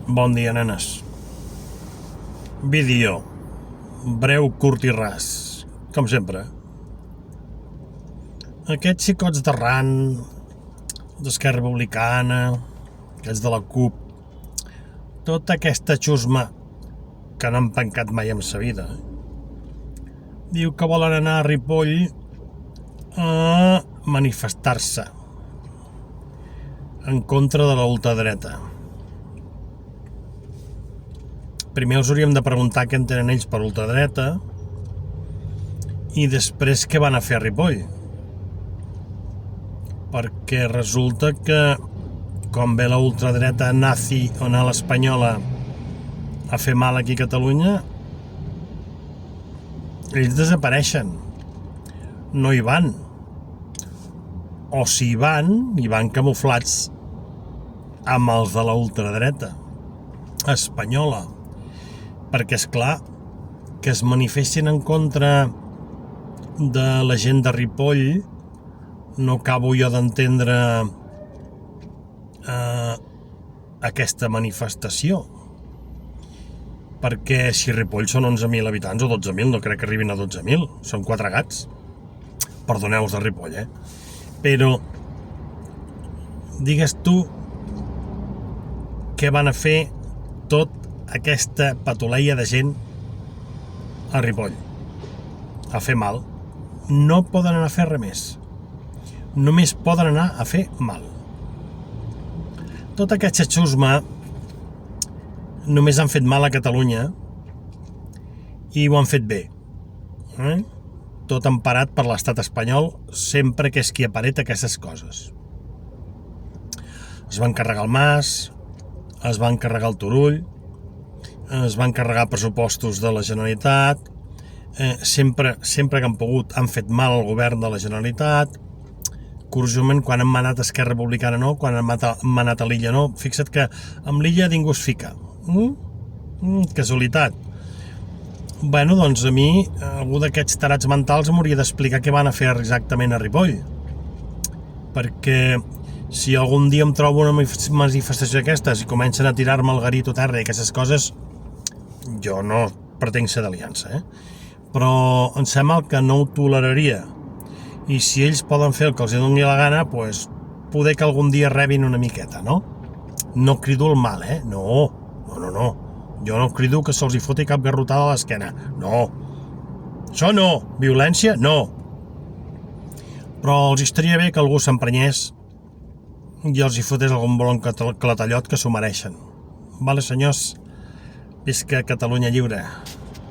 Bon dia, nenes. Vídeo. Breu, curt i ras. Com sempre. Aquests xicots d'arran, d'Esquerra Republicana, aquests de la CUP, tota aquesta xusma que no han pencat mai en sa vida, diu que volen anar a Ripoll a manifestar-se en contra de la ultradreta. Primer us hauríem de preguntar què entenen ells per ultradreta i després què van a fer a Ripoll. Perquè resulta que com ve la ultradreta nazi o a l'espanyola a fer mal aquí a Catalunya, ells desapareixen. No hi van. O si hi van camuflats amb els de la ultradreta espanyola. Perquè és clar que es manifestin en contra de la gent de Ripoll, no acabo jo d'entendre aquesta manifestació, perquè si Ripoll són 11.000 habitants o 12.000, no crec que arribin a 12.000, són 4 gats, perdoneu-vos de Ripoll, però digues tu què van a fer tot aquesta patuleia de gent a Ripoll, a fer mal. No poden anar a fer res més, només poden anar a fer mal. Tota aquesta xusma només han fet mal a Catalunya i ho han fet bé, tot emparat per l'estat espanyol, sempre que és qui apareta aquestes coses. Es van carregar el Mas, es van carregar el Turull, es van carregar pressupostos de la Generalitat, sempre que han pogut han fet mal al govern de la Generalitat. Curiosament, quan han manat a Esquerra Republicana no, quan han manat a l'Illa no. Fixa't que amb l'Illa ningú es fica. Casualitat. Bueno, doncs a mi algú d'aquests tarats mentals m'hauria d'explicar què van a fer exactament a Ripoll, perquè si algun dia em trobo una manifestació d'aquestes i comencen a tirar-me el garito a terra i aquestes coses, jo no pretenc ser d'aliança, però em sembla que no ho toleraria, i si ells poden fer el que els doni la gana, pues, poder que algun dia rebin una miqueta, no? No crido el mal, no, jo no crido que se'ls hi foti cap garrotada a l'esquena, no, això no, violència no, però els estaria bé que algú s'emprenyés i els hi fotés algun bon clatallot que s'ho mereixen. Vale, senyors, visca Catalunya lliure.